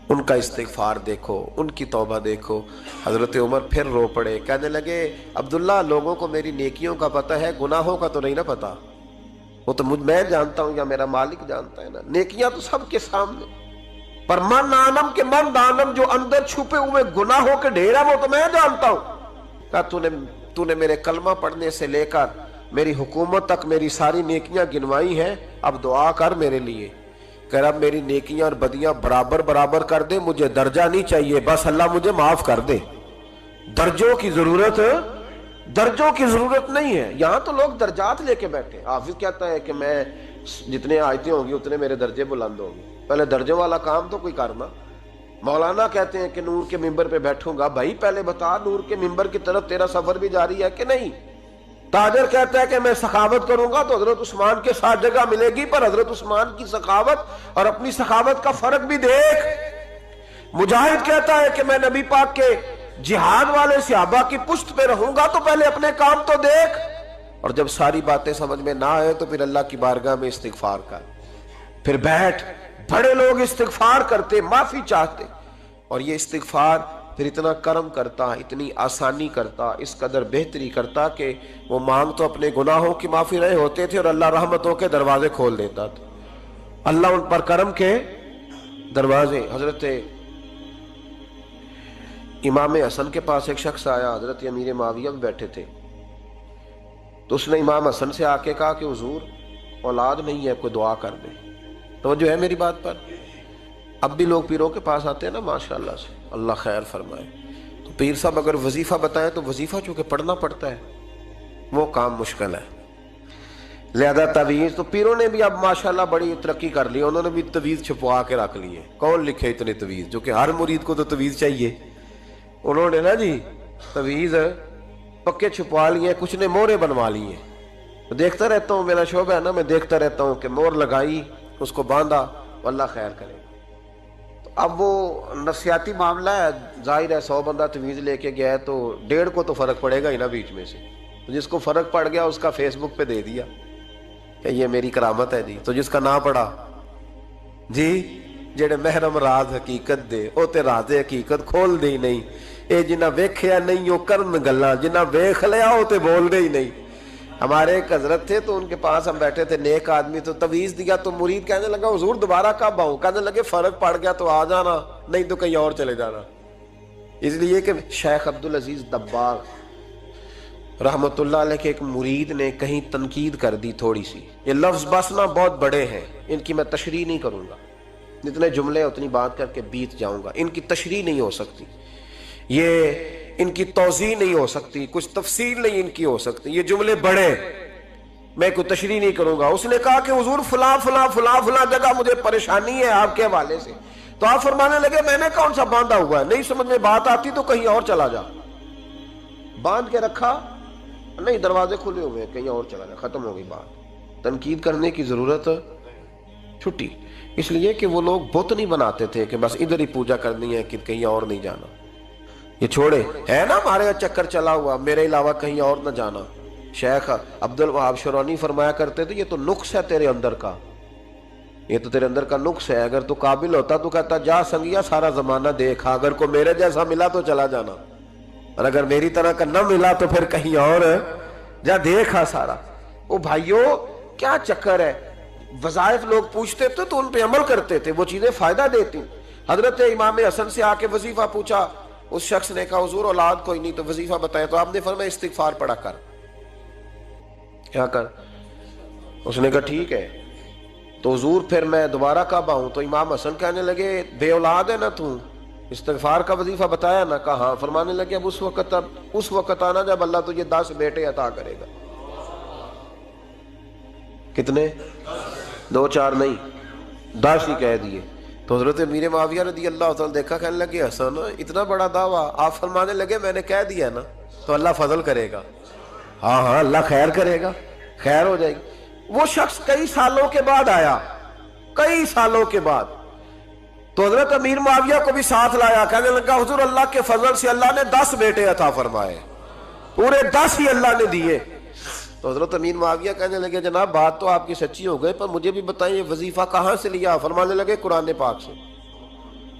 ان کا استغفار دیکھو، ان کی توبہ دیکھو۔ حضرت عمر پھر رو پڑے، کہنے لگے عبداللہ لوگوں کو میری نیکیوں کا پتہ ہے، گناہوں کا تو نہیں نا پتہ، وہ تو میں جانتا ہوں یا میرا مالک جانتا ہے نا، نیکیاں تو سب کے سامنے، پر من آنم کے من دانم جو اندر چھپے ہوئے گناہوں کے ڈھیر ہے وہ تو میں جانتا ہوں۔ کہا تو نے میرے کلمہ پڑھنے سے لے کر میری حکومت تک میری ساری نیکیاں گنوائی ہیں، اب دعا کر میرے لیے کہ رب میری نیکیاں اور بدیاں برابر برابر کر دے، مجھے درجہ نہیں چاہیے، بس اللہ مجھے معاف کر دے۔ درجوں کی ضرورت نہیں ہے، یہاں تو لوگ درجات لے کے بیٹھے۔ حافظ کہتا ہے کہ میں جتنے آیتیں ہوں گی اتنے میرے درجے بلند ہوں گے، پہلے درجوں والا کام تو کوئی کرنا۔ مولانا کہتے ہیں کہ نور کے ممبر پہ بیٹھوں گا، بھائی پہلے بتا نور کے ممبر کی طرف تیرا سفر بھی جاری ہے کہ نہیں؟ تاجر کہتا ہے کہ میں سخاوت کروں گا تو حضرت عثمان کے ساتھ جگہ ملے گی، پر حضرت عثمان کی سخاوت اور اپنی سخاوت کا فرق بھی دیکھ۔ مجاہد کہتا ہے کہ میں نبی پاک کے جہاد والے صحابہ کی پشت پہ رہوں گا تو پہلے اپنے کام تو دیکھ، اور جب ساری باتیں سمجھ میں نہ آئے تو پھر اللہ کی بارگاہ میں استغفار کر، پھر بیٹھ۔ بڑے لوگ استغفار کرتے، معافی چاہتے، اور یہ استغفار پھر اتنا کرم کرتا، اتنی آسانی کرتا، اس قدر بہتری کرتا کہ وہ مانگ تو اپنے گناہوں کی معافی رہے ہوتے تھے اور اللہ رحمتوں کے دروازے کھول دیتا تھا، اللہ ان پر کرم کے دروازے۔ حضرت امام حسن کے پاس ایک شخص آیا، حضرت امیر معاویہ بھی بیٹھے تھے، تو اس نے امام حسن سے آ کے کہا کہ حضور اولاد نہیں ہے، کوئی دعا کر دے۔ توجہ ہے میری بات پر؟ اب بھی لوگ پیروں کے پاس آتے ہیں نا ماشاءاللہ سے، اللہ خیر فرمائے، تو پیر صاحب اگر وظیفہ بتائیں تو وظیفہ چونکہ پڑھنا پڑتا ہے وہ کام مشکل ہے، لہذا تعویذ تو پیروں نے بھی اب ماشاءاللہ بڑی ترقی کر لی، انہوں نے بھی تعویذ چھپوا کے رکھ لیے۔ کون لکھے اتنے تعویذ؟ جو کہ ہر مرید کو تو تعویذ چاہیے، انہوں نے نا جی تعویذ پکے چھپوا لیے، کچھ نے مورے بنوا لی ہیں۔ دیکھتا رہتا ہوں، میرا شعبہ ہے نا، میں دیکھتا رہتا ہوں کہ مور لگائی، اس کو باندھا، اللہ خیر کرے۔ اب وہ نفسیاتی معاملہ ہے، ظاہر ہے 100 بندہ تعویذ لے کے گیا ہے تو 1.5 کو تو فرق پڑے گا ہی نا بیچ میں سے، تو جس کو فرق پڑ گیا اس کا فیس بک پہ دے دیا کہ یہ میری کرامت ہے جی، تو جس کا نہ پڑا جی جڑے محرم راز حقیقت دے او تے راز حقیقت کھول دے ہی نہیں، اے جنہ ویکھیا نہیں او کرن گلاں، جنہ ویکھ لیا او تے بول دے ہی نہیں۔ ہمارے ایک حضرت تھے تو ان کے پاس ہم بیٹھے تھے، نیک آدمی، تو تعویذ دیا تو مرید کہنے لگا حضور دوبارہ کب آؤں؟ کہنے لگے فرق پڑ گیا تو آ جانا، نہیں تو کہیں اور چلے جانا۔ اس لیے کہ شیخ عبدالعزیز دباغ رحمت اللہ علیہ کے ایک مرید نے کہیں تنقید کر دی تھوڑی سی، یہ لفظ بس نا بہت بڑے ہیں، ان کی میں تشریح نہیں کروں گا، جتنے جملے اتنی بات کر کے بیت جاؤں گا، ان کی تشریح نہیں ہو سکتی، یہ ان کی توضیح نہیں ہو سکتی، کچھ تفصیل نہیں ان کی ہو سکتی، یہ جملے بڑے، میں کوئی تشریح نہیں کروں گا۔ اس نے کہا کہ حضور فلاں فلاں فلاں فلاں جگہ مجھے پریشانی ہے آپ کے حوالے سے، تو آپ فرمانے لگے میں نے کون سا باندھا ہوا ہے، نہیں سمجھ میں بات آتی تو کہیں اور چلا جا، باندھ کے رکھا نہیں، دروازے کھلے ہوئے، کہیں اور چلا جا، ختم ہو گئی بات۔ تنقید کرنے کی ضرورت چھٹی، اس لیے کہ وہ لوگ بت نہیں بناتے تھے کہ بس ادھر ہی پوجا کرنی ہے کہ کہیں اور نہیں جانا، یہ چھوڑے ہے نا ہمارے چکر چلا ہوا، میرے علاوہ کہیں اور نہ جانا، شیخ عبد الوہاب شرونی فرمایا کرتے تھے یہ تو نقص ہے تیرے اندر کا، یہ تو تیرے اندر کا نقص ہے، اگر تو قابل ہوتا تو کہتا جا سنگیا سارا زمانہ دیکھا، اگر کو میرے جیسا ملا تو چلا جانا، اور اگر میری طرح کا نہ ملا تو پھر کہیں اور جا دیکھا سارا۔ وہ بھائیوں کیا چکر ہے، وظائف لوگ پوچھتے تھے تو ان پہ عمل کرتے تھے، وہ چیزیں فائدہ دیتی۔ حضرت امام حسن سے آ کے وظیفہ پوچھا، اس شخص نے کہا حضور اولاد کوئی نہیں تو وظیفہ بتائیں، تو آپ نے فرمایا استغفار پڑھا کر۔ کیا کر؟ اس نے کہا ٹھیک ہے۔ تو حضور پھر میں دوبارہ کب آؤں؟ تو امام حسن کہنے لگے بے اولاد ہے نا تو، استغفار کا وظیفہ بتایا نا؟ کہا۔ فرمانے لگے اب اس وقت آنا جب اللہ تجھے 10 بیٹے عطا کرے گا۔ کتنے؟ 2 4 نہیں، 10 ہی کہہ دیے۔ تو حضرت امیر معاویہ رضی اللہ تعالیٰ دیکھا، کہنے لگے حسن اتنا بڑا دعویٰ؟ آپ فرمانے لگے میں نے کہہ دیا نا تو اللہ فضل کرے گا، ہاں ہاں اللہ خیر کرے گا، خیر ہو جائے گی۔ وہ شخص کئی سالوں کے بعد آیا، کئی سالوں کے بعد، تو حضرت امیر معاویہ کو بھی ساتھ لایا، کہنے لگا حضور اللہ کے فضل سے اللہ نے 10 بیٹے عطا فرمائے، پورے 10 ہی اللہ نے دیے۔ تو حضرت امیر معاویہ کہنے لگے جناب بات تو آپ کی سچی ہو گئی، پر مجھے بھی بتائیں یہ وظیفہ کہاں سے لیا؟ فرمانے لگے قرآن پاک سے،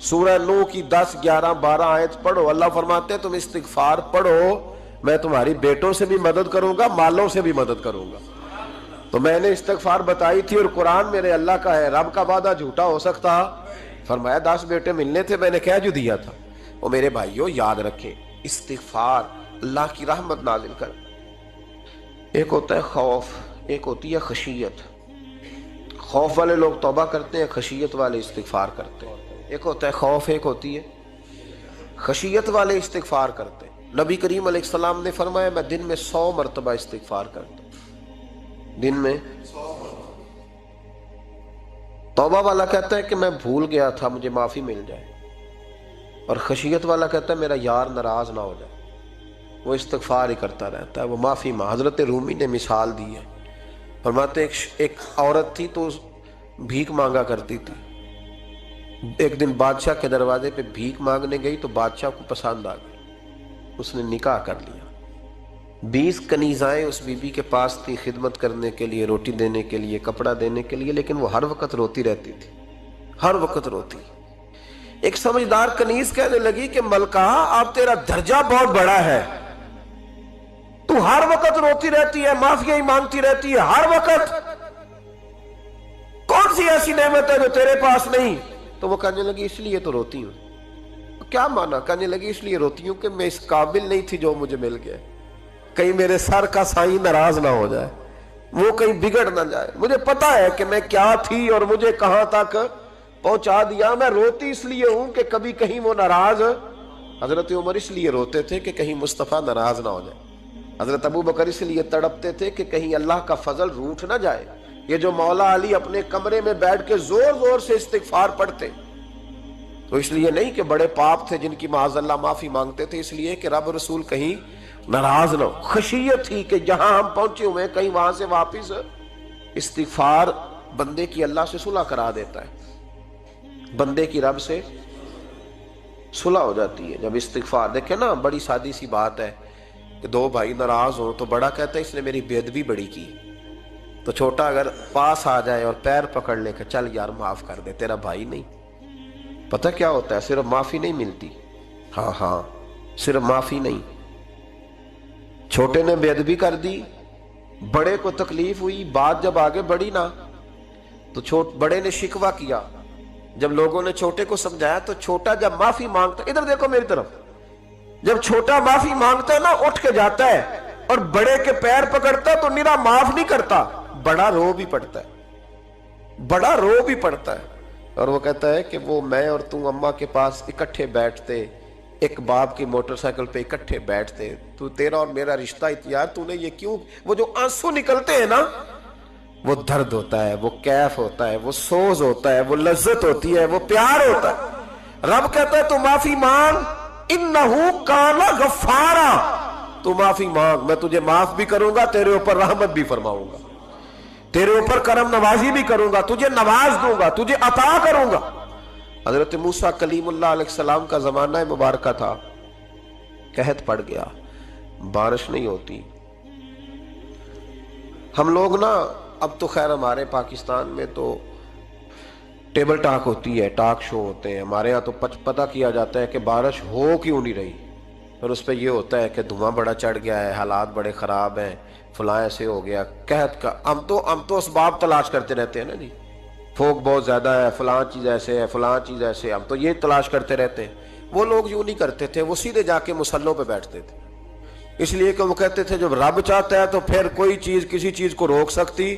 سورہ نوح کی 10 11 12 آیت پڑھو۔ اللہ فرماتے ہیں تم استغفار پڑھو، میں تمہاری بیٹوں سے بھی مدد کروں گا، مالوں سے بھی مدد کروں گا۔ تو میں نے استغفار بتائی تھی اور قرآن میرے اللہ کا ہے، رب کا وعدہ جھوٹا ہو سکتا؟ فرمایا 10 بیٹے ملنے تھے، میں نے کہہ جو دیا تھا۔ وہ میرے بھائیوں یاد رکھیں، استغفار اللہ کی رحمت نازل کر۔ ایک ہوتا ہے خوف، ایک ہوتی ہے خشیت۔ خوف والے لوگ توبہ کرتے ہیں، خشیت والے استغفار کرتے ہیں۔ ایک ہوتا ہے خوف، ایک ہوتی ہے خشیت والے استغفار کرتے ہیں۔ نبی کریم علیہ السلام نے فرمایا میں دن میں 100 مرتبہ استغفار کرتا ہوں، دن میں۔ توبہ والا کہتا ہے کہ میں بھول گیا تھا مجھے معافی مل جائے، اور خشیت والا کہتا ہے میرا یار ناراض نہ ہو جائے، وہ استغفار ہی کرتا رہتا ہے، وہ معافی ماں۔ حضرت رومی نے مثال دی ہے، فرماتے ایک عورت تھی تو بھیک مانگا کرتی تھی، ایک دن بادشاہ کے دروازے پہ بھیک مانگنے گئی تو بادشاہ کو پسند آ گئی، اس نے نکاح کر لیا۔ 20 کنیزائیں اس بی بی کے پاس تھی خدمت کرنے کے لیے، روٹی دینے کے لیے، کپڑا دینے کے لیے، لیکن وہ ہر وقت روتی رہتی تھی، ہر وقت روتی۔ ایک سمجھدار کنیز کہنے لگی کہ ملکہ اب تیرا درجہ بہت بڑا ہے، تو ہر وقت روتی رہتی ہے، معافیاں ہی مانگتی رہتی ہے ہر وقت، کون سی ایسی نعمت ہے جو تیرے پاس نہیں؟ تو وہ کہنے لگی اس لیے تو روتی ہوں۔ کیا مانا؟ کہنے لگی اس لیے روتی ہوں کہ میں اس قابل نہیں تھی جو مجھے مل گیا، کہیں میرے سر کا سائیں ناراض نہ ہو جائے، وہ کہیں بگڑ نہ جائے، مجھے پتا ہے کہ میں کیا تھی اور مجھے کہاں تک پہنچا دیا، میں روتی اس لیے ہوں کہ کبھی کہیں وہ ناراض۔ حضرت عمر اس لیے روتے تھے کہ کہیں مصطفیٰ ناراض نہ ہو جائے، حضرت ابو بکر اس لیے تڑپتے تھے کہ کہیں اللہ کا فضل روٹھ نہ جائے۔ یہ جو مولا علی اپنے کمرے میں بیٹھ کے زور زور سے استغفار پڑھتے تو اس لیے نہیں کہ بڑے پاپ تھے جن کی معاذ اللہ معافی مانگتے تھے، اس لیے کہ رب رسول کہیں ناراض نہ ہو۔ خشیت تھی کہ جہاں ہم پہنچے ہوئے کہیں وہاں سے واپس۔ استغفار بندے کی اللہ سے صلح کرا دیتا ہے، بندے کی رب سے صلح ہو جاتی ہے جب استغفار۔ دیکھیں نا بڑی سادی سی بات ہے کہ 2 بھائی ناراض ہوں تو بڑا کہتا ہے اس نے میری بے ادبی بڑی کی، تو چھوٹا اگر پاس آ جائے اور پیر پکڑ لے کہ چل یار معاف کر دے، تیرا بھائی نہیں۔ پتہ کیا ہوتا ہے؟ صرف معافی نہیں ملتی، ہاں صرف معافی نہیں، چھوٹے نے بے ادبی کر دی، بڑے کو تکلیف ہوئی، بات جب آگے بڑھی نا تو بڑے نے شکوہ کیا، جب لوگوں نے چھوٹے کو سمجھایا تو چھوٹا جب معافی مانگتا، ادھر دیکھو میری طرف، جب چھوٹا معافی مانگتا ہے نا اٹھ کے جاتا ہے اور بڑے کے پیر پکڑتا ہے تو نرا معاف نہیں کرتا، بڑا رو بھی پڑتا ہے، بڑا رو بھی پڑتا ہے، اور وہ کہتا ہے کہ وہ میں اور تم اماں کے پاس اکٹھے بیٹھتے، ایک باپ کی موٹر سائیکل پہ اکٹھے بیٹھتے، تو تیرا اور میرا رشتہ یار تو نے یہ کیوں؟ وہ جو آنسو نکلتے ہیں نا وہ درد ہوتا ہے، وہ کیف ہوتا ہے، وہ سوز ہوتا ہے، وہ لذت ہوتی ہے، وہ پیار ہوتا ہے۔ رب کہتا ہے تو معافی مانگ، انہو کان غفارا، تو معافی مانگ، میں تجھے معاف بھی کروں گا، تیرے اوپر رحمت بھی فرماؤں گا، تیرے اوپر کرم نوازی بھی کروں گا، تجھے نواز دوں گا، تجھے عطا کروں گا۔ حضرت موسیٰ کلیم اللہ علیہ السلام کا زمانہ مبارکہ تھا، قحط پڑ گیا، بارش نہیں ہوتی، ہم لوگ نا اب تو خیر ہمارے پاکستان میں تو ٹیبل ٹاک ہوتی ہے، ٹاک شو ہوتے ہیں، ہمارے ہاں تو پتہ کیا جاتا ہے کہ بارش ہو کیوں نہیں رہی، اور اس پہ یہ ہوتا ہے کہ دھواں بڑا چڑھ گیا ہے، حالات بڑے خراب ہیں، فلاں ایسے ہو گیا، قحط کا ہم تو اسباب تلاش کرتے رہتے ہیں نا جی، پھوک بہت زیادہ ہے، فلاں چیز ایسے ہے، فلاں چیز ایسے ہے، ہم تو یہ تلاش کرتے رہتے ہیں۔ وہ لوگ یوں نہیں کرتے تھے، وہ سیدھے جا کے مصلوں پہ بیٹھتے تھے، اس لیے کہ وہ کہتے تھے جب رب چاہتا ہے تو پھر کوئی چیز کسی چیز کو روک سکتی،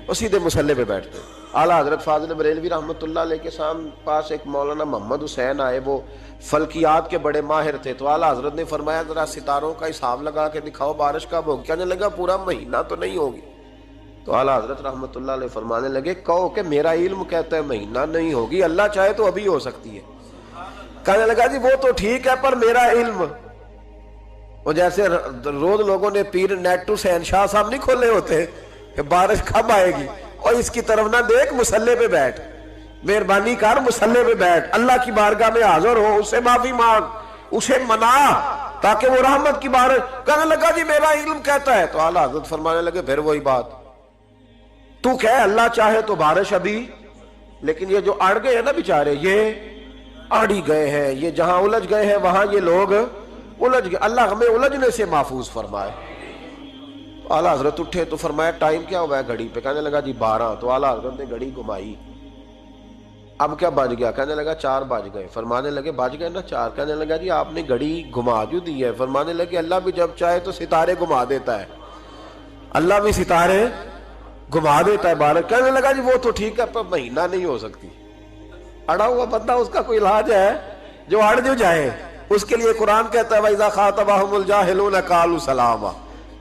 وہ سیدھے مصلے پہ بیٹھتے۔ اعلیٰ حضرت فاضل بریلوی رحمۃ اللہ علیہ کے پاس ایک مولانا محمد حسین آئے، وہ فلکیات کے بڑے ماہر تھے، تو اعلیٰ حضرت نے فرمایا ذرا ستاروں کا حساب لگا کے دکھاؤ بارش کب ہوگی۔ کہنے لگا پورا مہینہ تو نہیں ہوگی۔ تو اعلیٰ حضرت رحمۃ اللہ علیہ فرمانے لگے کہو کہ میرا علم کہتا ہے مہینہ نہیں ہوگی، اللہ چاہے تو ابھی ہو سکتی ہے۔ کہنے لگا جی وہ تو ٹھیک ہے پر میرا علم، وہ جیسے روز لوگوں نے پیر نیٹو حسین شاہ صاحب نہیں کھولے ہوتے کہ بارش کب آئے گی، اور اس کی طرف نہ دیکھ، مصلے پہ بیٹھ، مہربانی کر مصلے پہ بیٹھ، اللہ کی بارگاہ میں حاضر ہو، اس سے معافی مانگ، اسے منا تاکہ وہ رحمت کی بارش۔ کہنے لگا جی میرا علم کہتا ہے۔ تو اعلیٰ حضرت فرمانے لگے پھر وہی بات، تو کہہ اللہ چاہے تو بارش ابھی، لیکن یہ جو اڑ گئے ہیں نا بیچارے، یہ اڑ ہی گئے ہیں، یہ جہاں الجھ گئے ہیں وہاں یہ لوگ الجھ گئے، اللہ ہمیں الجھنے سے محفوظ فرمائے۔ اعلیٰ حضرت اٹھے تو فرمایا ٹائم کیا ہوا ہے گھڑی پہ؟ کہنے لگا جی 12۔ تو اعلیٰ حضرت نے گھڑی گھمائی، اب کیا بج گیا؟ کہنے لگا 4 بج گئے۔ فرمانے لگے بج گئے نا 4؟ کہنے لگا جی آپ نے گھڑی گھما جو دی ہے۔ فرمانے لگے اللہ بھی جب چاہے تو ستارے گھما دیتا ہے، اللہ بھی ستارے گھما دیتا ہے بارش۔ کہنے لگا جی وہ تو ٹھیک ہے پر مہینہ نہیں ہو سکتی۔ اڑا ہوا بندہ اس کا کوئی علاج ہے؟ جو اڑ جو جائے اس کے لیے قرآن کہتا ہے وَإِذَا خَاطَبَهُمُ الْجَاهِلُونَ قَالُوا سَلَامًا،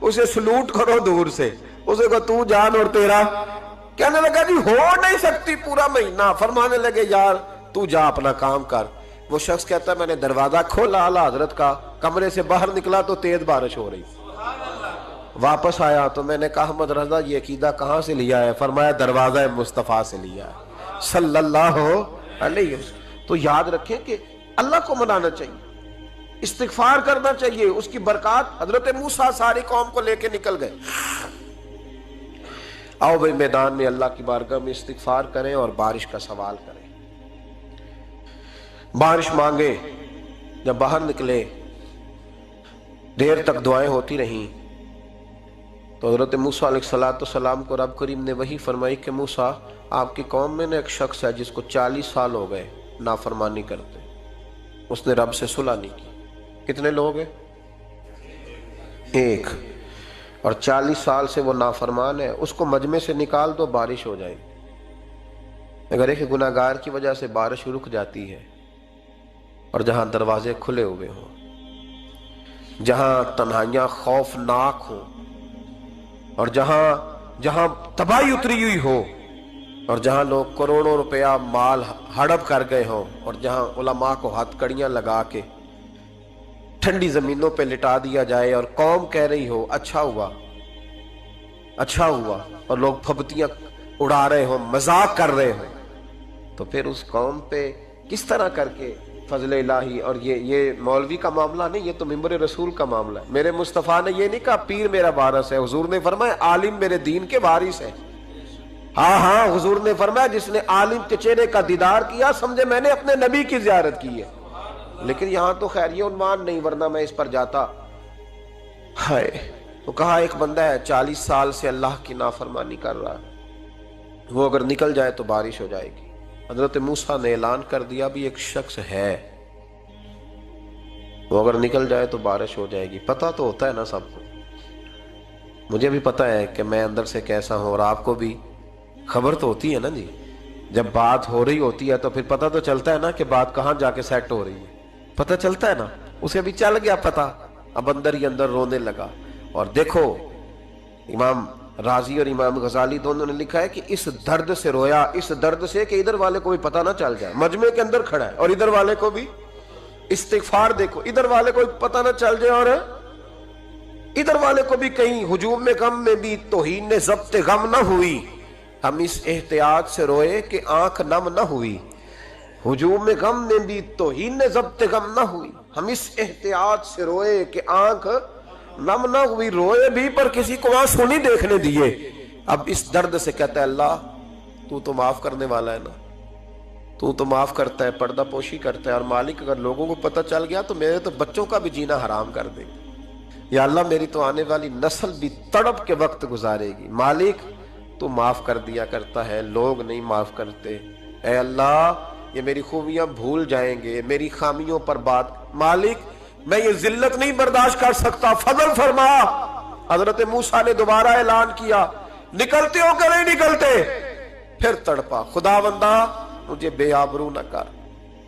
اسے سلوٹ کرو دور سے، اسے کہو تو جان اور تیرا۔ کہنے لگا جی ہو نہیں سکتی پورا مہینہ۔ فرمانے لگے یار تو جا اپنا کام کر۔ وہ شخص کہتا ہے میں نے دروازہ کھولا اعلیٰ حضرت کا، کمرے سے باہر نکلا تو تیز بارش ہو رہی، واپس آیا تو میں نے کہا احمد رضا یہ عقیدہ کہاں سے لیا ہے؟ فرمایا دروازہ مصطفیٰ سے لیا ہے صلی اللہ علیہ وسلم۔ تو یاد رکھیں کہ اللہ کو منانا چاہیے، استغفار کرنا چاہیے، اس کی برکات۔ حضرت موسیٰ ساری قوم کو لے کے نکل گئے۔ آؤ بھائی میدان میں اللہ کی بارگاہ میں استغفار کریں اور بارش کا سوال کریں، بارش مانگے۔ جب باہر نکلے دیر تک دعائیں ہوتی رہیں تو حضرت موسیٰ علیہ السلام کو رب کریم نے وحی فرمائی کہ موسیٰ آپ کی قوم میں نے ایک شخص ہے جس کو 40 سال ہو گئے نافرمانی کرتے، اس نے رب سے صلح نہیں کی۔ کتنے لوگ ہیں؟ ایک، اور 40 سال سے وہ نافرمان ہے، اس کو مجمع سے نکال دو بارش ہو جائے گی۔ اگر ایک گناہگار کی وجہ سے بارش رک جاتی ہے اور جہاں دروازے کھلے ہوئے ہوں، جہاں تنہائیاں خوفناک ہوں، اور جہاں تباہی اتری ہوئی ہو، اور جہاں لوگ کروڑوں روپیہ مال ہڑپ کر گئے ہوں، اور جہاں علماء کو ہتھ کڑیاں لگا کے ٹھنڈی زمینوں پہ لٹا دیا جائے اور قوم کہہ رہی ہو اچھا ہوا اچھا ہوا، اور لوگ پھبتیاں اڑا رہے ہوں، مذاق کر رہے ہوں، تو پھر اس قوم پہ کس طرح کر کے فضل الہی۔ اور یہ مولوی کا معاملہ نہیں، یہ تو ممبر رسول کا معاملہ ہے۔ میرے مصطفیٰ نے یہ نہیں کہا پیر میرا وارث ہے، حضور نے فرمایا عالم میرے دین کے وارث ہے۔ ہاں حضور نے فرمایا جس نے عالم کے چہرے کا دیدار کیا سمجھے میں نے اپنے نبی کی زیارت کی ہے۔ لیکن یہاں تو خیر یہ عنوان نہیں، ورنہ میں اس پر جاتا۔ ہائے، تو کہا ایک بندہ ہے 40 سال سے اللہ کی نافرمانی کر رہا ہے، وہ اگر نکل جائے تو بارش ہو جائے گی۔ حضرت موسیٰ نے اعلان کر دیا بھی ایک شخص ہے، وہ اگر نکل جائے تو بارش ہو جائے گی۔ پتہ تو ہوتا ہے نا سب کو، مجھے بھی پتہ ہے کہ میں اندر سے کیسا ہوں، اور آپ کو بھی خبر تو ہوتی ہے نا جی۔ جب بات ہو رہی ہوتی ہے تو پھر پتہ تو چلتا ہے نا کہ بات کہاں جا کے سیٹ ہو رہی ہے، پتہ چلتا ہے نا۔ اسے بھی چل گیا پتہ، اب اندر ہی اندر رونے لگا۔ اور دیکھو امام رازی اور امام غزالی دونوں نے لکھا ہے کہ اس درد سے رویا، اس درد سے کہ ادھر والے کو بھی پتہ نہ چل جائے، مجمع کے اندر کھڑا ہے اور ادھر والے کو بھی استغفار، دیکھو ادھر والے کو پتہ نہ چل جائے اور ادھر والے کو بھی کہیں ہجوم میں غم میں بھی توہین نے ضبط غم نہ ہوئی۔ ہم اس احتیاط سے روئے کہ آنکھ نم نہ ہوئی، ہجوم میں غم میں بھی توہین نے ضبط غم نہ ہوئی۔ ہم اس احتیاط سے روئے کہ آنکھ نم نہ ہوئی، روئے بھی پر کسی کو آنسو نہیں دیکھنے دیے۔ اب اس درد سے کہتا ہے اللہ تو تو معاف کرنے والا ہے نا، تو تو معاف کرتا ہے، پردہ پوشی کرتا ہے، اور مالک اگر لوگوں کو پتہ چل گیا تو میرے تو بچوں کا بھی جینا حرام کر دے گا، یا اللہ میری تو آنے والی نسل بھی تڑپ کے وقت گزارے گی، مالک تو معاف کر دیا کرتا ہے، لوگ نہیں معاف کرتے، اے اللہ یہ میری خوبیاں بھول جائیں گے، میری خامیوں پر بات، مالک میں یہ ذلت نہیں برداشت کر سکتا، فضل فرما۔ حضرت موسیٰ نے دوبارہ اعلان کیا، نکلتے ہو کہ نہیں نکلتے؟ پھر تڑپا، خداوندا مجھے بے آبرو نہ کر،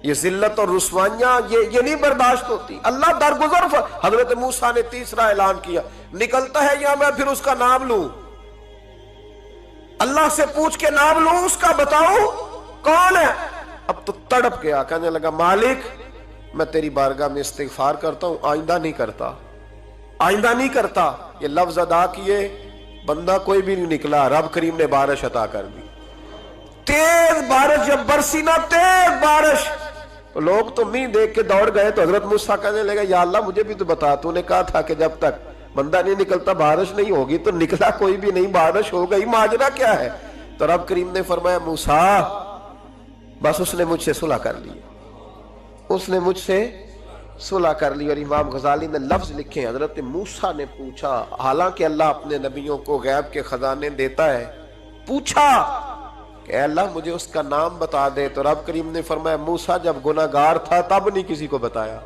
یہ ذلت اور رسوائیاں یہ نہیں برداشت ہوتی، اللہ درگزر۔ حضرت موسیٰ نے تیسرا اعلان کیا، نکلتا ہے یا میں پھر اس کا نام لوں؟ اللہ سے پوچھ کے نام لوں اس کا، بتاؤ کون ہے؟ اب تو تڑپ گیا، کہنے لگا مالک میں تیری بارگاہ میں استغفار کرتا ہوں، آئندہ نہیں کرتا، آئندہ نہیں کرتا۔ یہ لفظ ادا کیے، بندہ کوئی بھی نہیں نکلا، رب کریم نے بارش عطا کر دی، تیز بارش جب برسی نا، تیز بارش، تو لوگ تو میںہ دیکھ کے دوڑ گئے، تو حضرت موسیٰ کہنے لگا یا اللہ مجھے بھی تو بتا، تو نے کہا تھا کہ جب تک بندہ نہیں نکلتا بارش نہیں ہوگی، تو نکلا کوئی بھی نہیں، بارش ہو گئی، ماجرا کیا ہے؟ تو رب کریم نے فرمایا موسیٰ بس اس نے مجھ سے صلح کر لی، اس نے مجھ سے صلح کر لی۔ اور امام غزالی نے لفظ لکھے، حضرت موسیٰ نے پوچھا، حالانکہ اللہ اپنے نبیوں کو غیب کے خزانے دیتا ہے، پوچھا کہ اے اللہ مجھے اس کا نام بتا دے، تو رب کریم نے فرمایا موسیٰ جب گناہگار تھا تب نہیں کسی کو بتایا،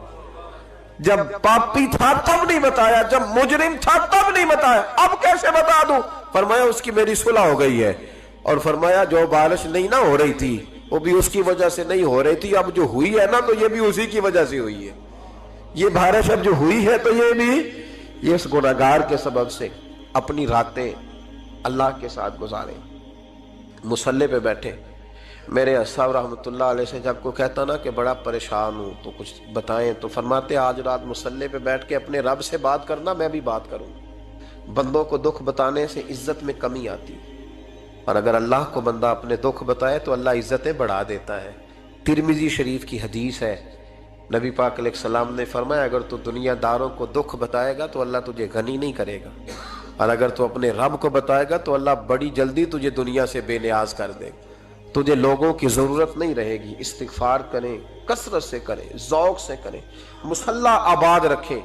جب پاپی تھا تب نہیں بتایا، جب مجرم تھا تب نہیں بتایا، اب کیسے بتا دوں؟ فرمایا اس کی میری صلح ہو گئی ہے، اور فرمایا جو بارش نہیں نہ ہو رہی تھی وہ بھی اس کی وجہ سے نہیں ہو رہی تھی، اب جو ہوئی ہے نا تو یہ بھی اسی کی وجہ سے ہوئی ہے، یہ بارش اب جو ہوئی ہے تو یہ بھی یہ اس گناہگار کے سبب سے۔ اپنی راتیں اللہ کے ساتھ گزاریں، مصلی پہ بیٹھے، میرے صاحب رحمۃ اللہ علیہ سے جب کوئی کہتا نا کہ بڑا پریشان ہوں تو کچھ بتائیں، تو فرماتے آج رات مصلی پہ بیٹھ کے اپنے رب سے بات کرنا، میں بھی بات کروں۔ بندوں کو دکھ بتانے سے عزت میں کمی آتی، اور اگر اللہ کو بندہ اپنے دکھ بتائے تو اللہ عزتیں بڑھا دیتا ہے۔ ترمذی شریف کی حدیث ہے، نبی پاک علیہ السلام نے فرمایا اگر تو دنیا داروں کو دکھ بتائے گا تو اللہ تجھے غنی نہیں کرے گا، اور اگر تو اپنے رب کو بتائے گا تو اللہ بڑی جلدی تجھے دنیا سے بے نیاز کر دے گا، تجھے لوگوں کی ضرورت نہیں رہے گی۔ استغفار کریں، کثرت سے کریں، ذوق سے کریں، مصلی آباد رکھیں،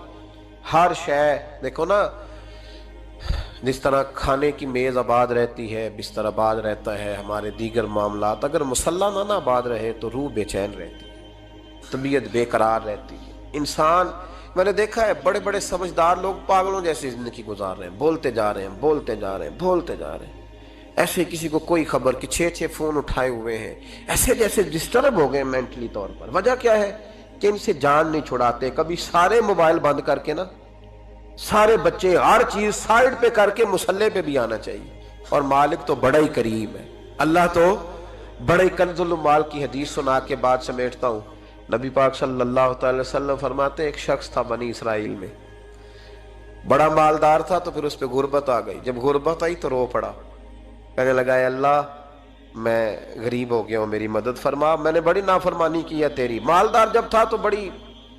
ہر شے دیکھو نا، جس طرح کھانے کی میز آباد رہتی ہے، بستر آباد رہتا ہے، ہمارے دیگر معاملات، اگر مصلی نہ آباد رہے تو روح بے چین رہتی ہے، طبیعت بے قرار رہتی ہے۔ انسان میں نے دیکھا ہے بڑے بڑے سمجھدار لوگ پاگلوں جیسی زندگی گزار رہے ہیں، بولتے جا رہے ہیں، بولتے جا رہے ہیں، بولتے جا رہے ہیں، ایسے کسی کو کوئی خبر کہ 6 فون اٹھائے ہوئے ہیں، ایسے جیسے ڈسٹرب ہو گئے مینٹلی طور پر۔ وجہ کیا ہے کہ ان سے جان نہیں چھڑاتے۔ کبھی سارے موبائل بند کر کے نا، سارے بچے ہر چیز سائیڈ پہ کر کے مصلی پہ بھی آنا چاہیے، اور مالک تو بڑا ہی کریم ہے، اللہ تو بڑا ہی کنز المال کی حدیث سنا کے بعد سمیٹتا ہوں۔ نبی پاک صلی اللہ تعالی وسلم فرماتے ایک شخص تھا بنی اسرائیل میں، بڑا مالدار تھا، تو پھر اس پہ غربت آ گئی، جب غربت آئی تو رو پڑا، کہنے لگا اے اللہ میں غریب ہو گیا ہوں، میری مدد فرما، میں نے بڑی نافرمانی کی ہے تیری۔ مالدار جب تھا تو بڑی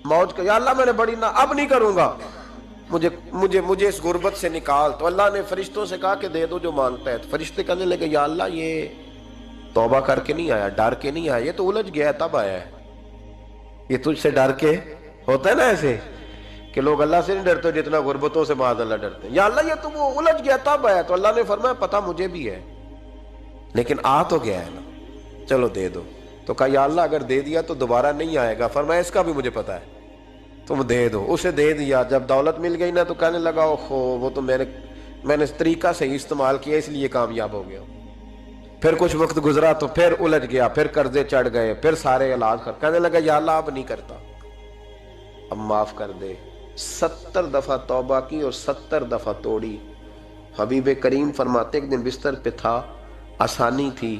موج کر، یا اللہ میں نے بڑی اب نہیں کروں گا، مجھے اس غربت سے نکال۔ تو اللہ نے فرشتوں سے کہا کہ دے دو جو مانگتا ہے، تو فرشتے کہنے لگے یا اللہ یہ توبہ کر کے نہیں آیا، ڈر کے نہیں آیا، یہ تو الجھ گیا تب آیا ہے، یہ تجھ سے ڈر کے ہوتا ہے نا ایسے کہ لوگ اللہ سے نہیں ڈرتے جتنا غربتوں سے معاذ اللہ ڈرتے ہیں، یا اللہ یہ تو وہ الجھ گیا تب آیا۔ تو اللہ نے فرمایا پتہ مجھے بھی ہے، لیکن آ تو گیا ہے نا، چلو دے دو۔ تو کہا یا اللہ اگر دے دیا تو دوبارہ نہیں آئے گا، فرمایا اس کا بھی مجھے پتہ ہے، تم دے دو۔ اسے دے دیا، جب دولت مل گئی نا تو کہنے لگا اوہو وہ تو میں نے اس طریقہ سے استعمال کیا اس لیے کامیاب ہو گیا۔ پھر کچھ وقت گزرا تو پھر الجھ گیا، پھر قرضے چڑھ گئے، پھر سارے علاج کر، کہنے لگا یا اللہ اب نہیں کرتا، اب معاف کر دے۔ 70 دفعہ توبہ کی اور 70 دفعہ توڑی۔ حبیب کریم فرماتے ایک دن بستر پہ تھا، آسانی تھی،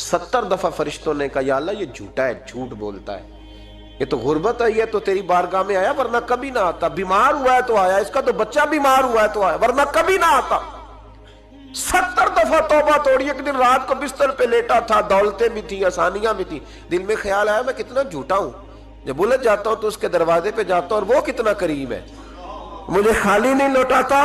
70 دفعہ فرشتوں نے کہا یا اللہ یہ جھوٹا ہے، جھوٹ بولتا ہے، یہ تو غربت آئی ہے تو تیری بارگاہ میں آیا ورنہ کبھی نہ آتا، بیمار ہوا ہے تو آیا، اس کا تو بچہ بیمار ہوا ہے تو آیا ورنہ کبھی نہ آتا۔ 70 دفعہ توبہ توڑی۔ ایک دن رات کو بستر پہ لیٹا تھا، دولتیں بھی تھی، آسانیاں بھی تھی، دل میں خیال آیا میں کتنا جھوٹا ہوں، جب الجھ جاتا ہوں تو اس کے دروازے پہ جاتا ہوں اور وہ کتنا کریم ہے، مجھے خالی نہیں لوٹاتا۔